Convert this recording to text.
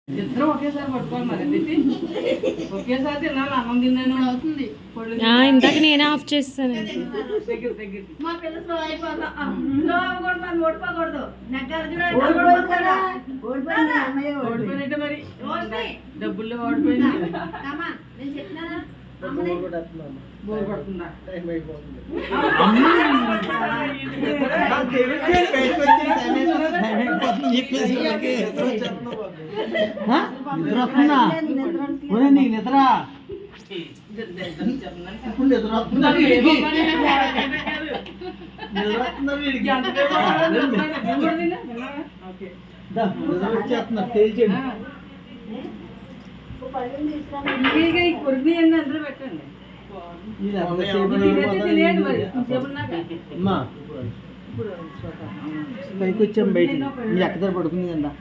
ఇద్దరు ఒకేసారి పట్టుకోవాలి మరి తిట్టి ఒకేసారి తినాలి అన్నం తిన్నాను అవుతుంది ఇందాక నేనే ఆఫ్ చేస్తాను మా పిల్ల స్లో అయిపోతా స్లో అవ్వకూడదు ఓడిపోకూడదు ఓడిపోయినట్టే మరి డబ్బుల్లో ఓడిపోయింది నేను చెప్పినానా బోర్ కొడుతుందా నిద్ర కొరికి అందరూ పెట్టండి పైకి వచ్చాం బయట మీ ఎక్కడ పడుకుంది కదా